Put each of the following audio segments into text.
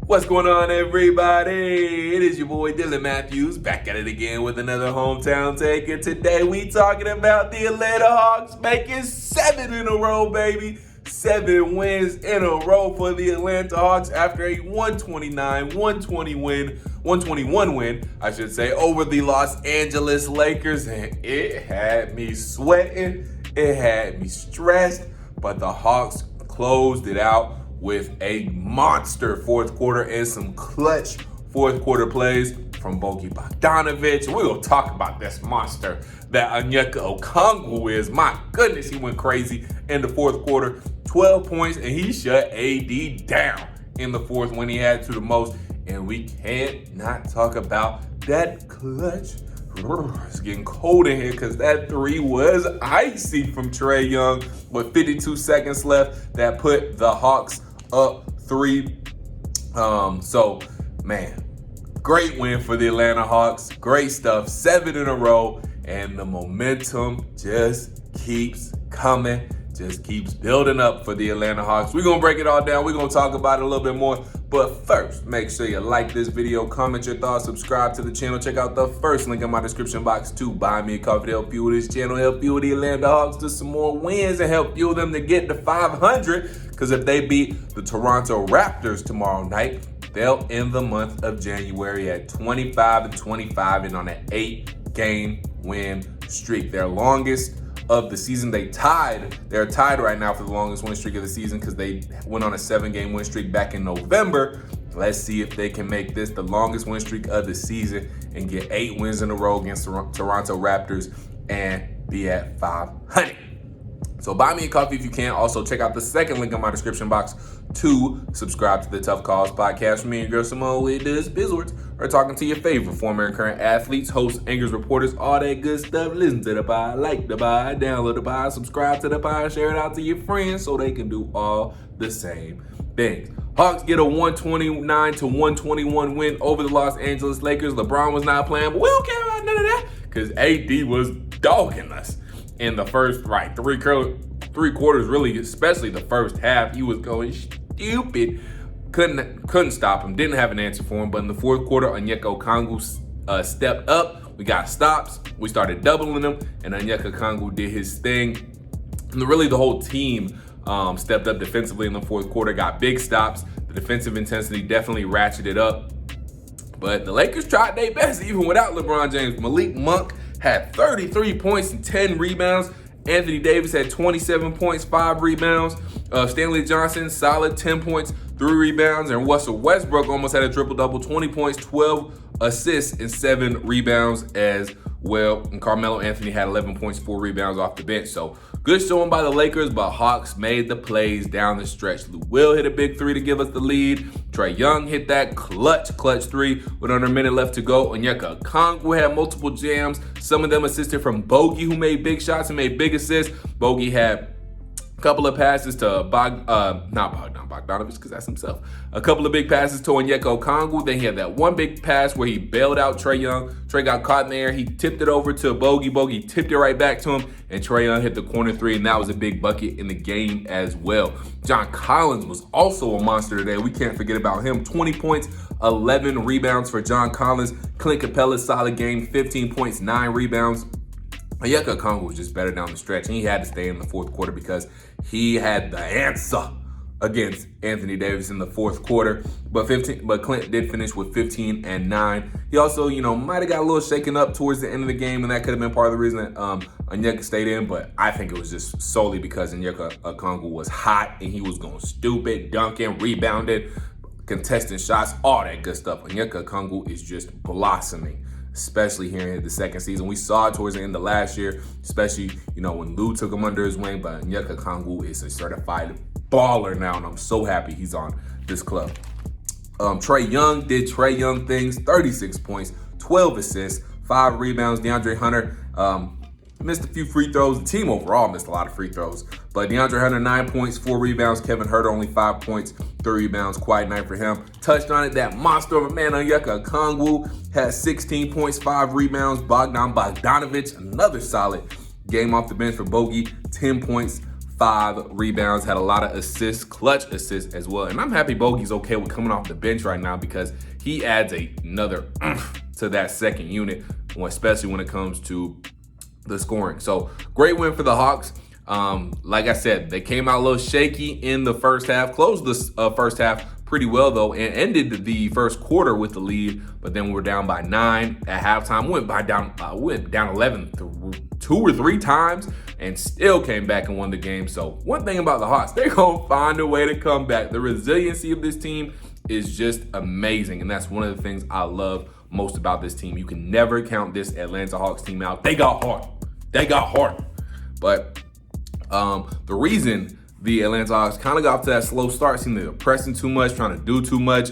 What's going on, everybody? It is your boy Dylan Mathews back at it again with another hometown take. And today we talking about the Atlanta Hawks making 7 in a row, baby. 7 wins in a row for the Atlanta Hawks after a 121 win, I should say, over the Los Angeles Lakers. And it had me sweating. It had me stressed. But the Hawks closed it out with a monster fourth quarter and some clutch fourth quarter plays from Bogi Bogdanovic. We're going to talk about this monster that Onyeka Okongwu is. My goodness, he went crazy in the fourth quarter. 12 points, and he shut AD down in the fourth when he had to the most. And we can't not talk about that clutch. It's getting cold in here because that three was icy from Trae Young with 52 seconds left. That put the Hawks up 3. So, man, great win for the Atlanta Hawks. Great stuff. 7 in a row. And the momentum just keeps coming. Just keeps building up for the Atlanta Hawks. We're going to break it all down. We're going to talk about it a little bit more. But first, make sure you like this video, comment your thoughts, subscribe to the channel. Check out the first link in my description box to buy me a coffee to help fuel this channel, help fuel the Atlanta Hawks to some more wins, and help fuel them to get to 500. Because if they beat the Toronto Raptors tomorrow night, they'll end the month of January at 25-25 and on an 8-game win streak. Their longest of the season. They're tied right now for the longest win streak of the season because they went on a 7-game win streak back in November. Let's see if they can make this the longest win streak of the season and get 8 wins in a row against the Toronto Raptors and be at 500. So buy me a coffee if you can. Also, check out the second link in my description box to subscribe to the Tough Calls podcast from me and your girl Symone with the Sports. Or talking to your favorite former and current athletes, hosts, anchors, reporters, all that good stuff. Listen to the pod, like the pod, download the pod, subscribe to the pod, share it out to your friends so they can do all the same things. Hawks get a 129-121 win over the Los Angeles Lakers. LeBron was not playing, but we don't care about none of that because AD was dogging us in the first, three quarters, really, especially the first half. He was going stupid. Couldn't stop him. Didn't have an answer for him. But in the fourth quarter, Onyeka Okongwu stepped up. We got stops. We started doubling him, and Onyeka Okongwu did his thing. And really, the whole team stepped up defensively in the fourth quarter. Got big stops. The defensive intensity definitely ratcheted up. But the Lakers tried their best, even without LeBron James. Malik Monk had 33 points and 10 rebounds. Anthony Davis had 27 points, 5 rebounds. Stanley Johnson, solid 10 points, 3 rebounds. And Russell Westbrook almost had a triple-double, 20 points, 12 assists, and 7 rebounds as well. And Carmelo Anthony had 11 points, 4 rebounds off the bench. So good showing by the Lakers, but Hawks made the plays down the stretch. Lou Will hit a big 3 to give us the lead. Trae Young hit that clutch 3 with under a minute left to go. Onyeka Okongwu had multiple jams. Some of them assisted from Bogi, who made big shots and made big assists. Bogi had a couple of passes to not Bogdanovic, because that's himself. A couple of big passes to Onyeka Okongwu. Then he had that one big pass where he bailed out Trae Young. Trae got caught in the air. He tipped it over to Bogi. Bogi tipped it right back to him, and Trae Young hit the corner 3, and that was a big bucket in the game as well. John Collins was also a monster today. We can't forget about him. 20 points, 11 rebounds for John Collins. Clint Capella's solid game, 15 points, 9 rebounds. Onyeka Okongwu was just better down the stretch, and he had to stay in the fourth quarter because he had the answer against Anthony Davis in the fourth quarter. But Clint did finish with 15 and 9. He also, might have got a little shaken up towards the end of the game, and that could have been part of the reason that Onyeka stayed in. But I think it was just solely because Onyeka Okongwu was hot, and he was going stupid, dunking, rebounding, contesting shots, all that good stuff. Onyeka Okongwu is just blossoming, especially here in the second season. We saw it towards the end of last year, especially, when Lou took him under his wing. But Onyeka Okongwu is a certified baller now, and I'm so happy he's on this club. Trae Young did Trae Young things, 36 points, 12 assists, 5 rebounds. DeAndre Hunter missed a few free throws. The team overall missed a lot of free throws. But DeAndre Hunter, 9 points, 4 rebounds. Kevin Huerter, only 5 points, 3 rebounds. Quiet night for him. Touched on it, that monster of a man, Onyeka Okongwu, had 16 points, 5 rebounds. Bogdanovich, another solid game off the bench for Bogi, 10 points, 5 rebounds, had a lot of assists, clutch assists as well. And I'm happy Bogey's okay with coming off the bench right now because he adds another to that second unit, especially when it comes to the scoring. So great win for the Hawks. Like I said, they came out a little shaky in the first half, closed the first half pretty well though, and ended the first quarter with the lead, but then we were down by 9 at halftime. Went down 11 2 or 3 times and still came back and won the game. So one thing about the Hawks, they're gonna find a way to come back. The resiliency of this team is just amazing, and that's one of the things I love most about this team. You can never count this Atlanta Hawks team out. They got heart. But the reason the Atlanta Hawks kind of got off to that slow start, seemed they were pressing too much, trying to do too much,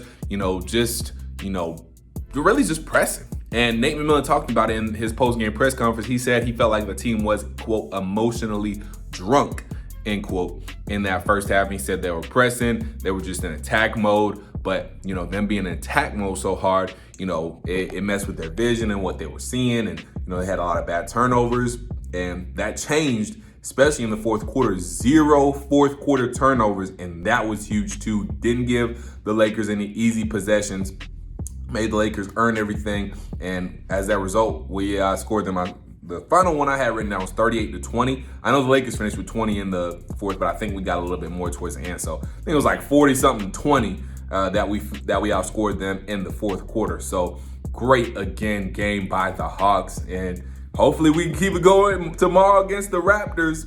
really just pressing. And Nate McMillan talked about it in his post-game press conference. He said he felt like the team was, quote, emotionally drunk, end quote, in that first half. And he said they were pressing, they were just in attack mode, but, them being in attack mode so hard, it messed with their vision and what they were seeing. And, they had a lot of bad turnovers, and that changed, especially in the fourth quarter. 0 fourth quarter turnovers, and that was huge too. Didn't give the Lakers any easy possessions, made the Lakers earn everything, and as a result, we scored them. The final one I had written down was 38-20. I know the Lakers finished with 20 in the fourth, but I think we got a little bit more towards the end. So I think it was like 40-something-20 that we outscored them in the fourth quarter. So great again game by the Hawks, and hopefully we can keep it going tomorrow against the Raptors.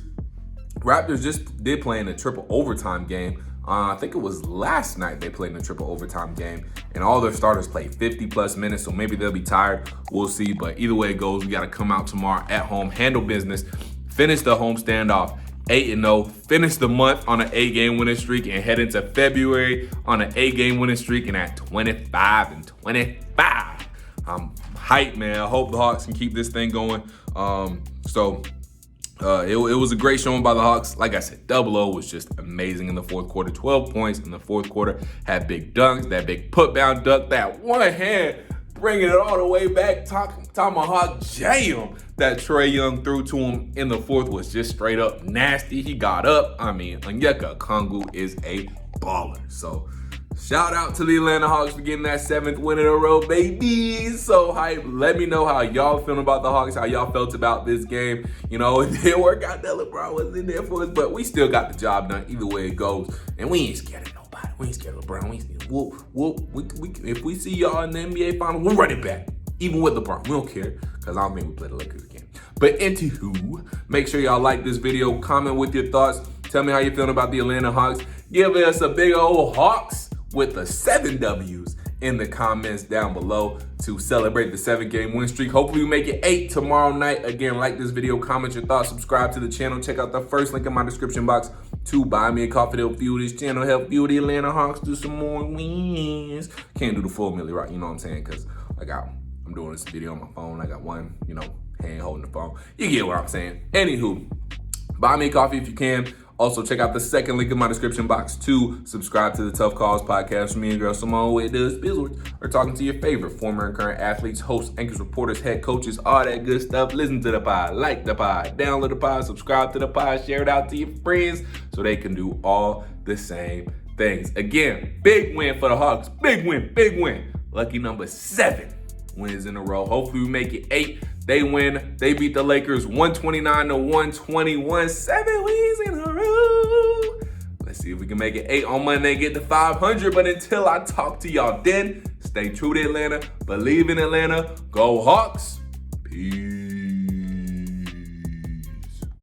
Raptors just did play in a triple overtime game. I think it was last night they played in a triple overtime game, and all their starters played 50-plus minutes, so maybe they'll be tired. We'll see, but either way it goes, we got to come out tomorrow at home, handle business, finish the home standoff 8-0, finish the month on an 8-game winning streak, and head into February on an 8-game winning streak and at 25-25. I'm hyped, man. I hope the Hawks can keep this thing going. It was a great showing by the Hawks. Like I said, 0-0 was just amazing in the fourth quarter. 12 points in the fourth quarter. Had big dunks, that big put-down dunk, that one hand bringing it all the way back. Tomahawk jam that Trae Young threw to him in the fourth was just straight up nasty. He got up. Onyeka Okongwu is a baller. So shout out to the Atlanta Hawks for getting that 7th win in a row, baby. So hype. Let me know how y'all feeling about the Hawks, how y'all felt about this game. It didn't work out that LeBron was in there for us, but we still got the job done either way it goes. And we ain't scared of nobody. We ain't scared of LeBron. We ain't scared. If we see y'all in the NBA Finals, we'll run it back. Even with LeBron. We don't care, because I don't think we play the Lakers again. But anywho, make sure y'all like this video. Comment with your thoughts. Tell me how you're feeling about the Atlanta Hawks. Give us a big old Hawks with the 7 W's in the comments down below to celebrate the 7-game win streak. Hopefully we make it 8 tomorrow night. Again, like this video, comment your thoughts, subscribe to the channel. Check out the first link in my description box to buy me a coffee to help fuel this channel, help fuel the Atlanta Hawks do some more wins. Can't do the full Millie, right? You know what I'm saying? Because I'm doing this video on my phone. I got one, hand holding the phone. You get what I'm saying. Anywho, buy me a coffee if you can. Also, check out the second link in my description box to subscribe to the Tough Calls podcast with me and girl Symone with the Sports. Or talking to your favorite former and current athletes, hosts, anchors, reporters, head coaches, all that good stuff. Listen to the pod, like the pod, download the pod, subscribe to the pod, share it out to your friends so they can do all the same things. Again, big win for the Hawks. Big win, big win. Lucky number 7 wins in a row. Hopefully we make it 8. They win. They beat the Lakers 129-121. 7 wins in a row. Let's see if we can make it 8 on Monday and get to 500. But until I talk to y'all then, stay true to Atlanta. Believe in Atlanta. Go Hawks. Peace.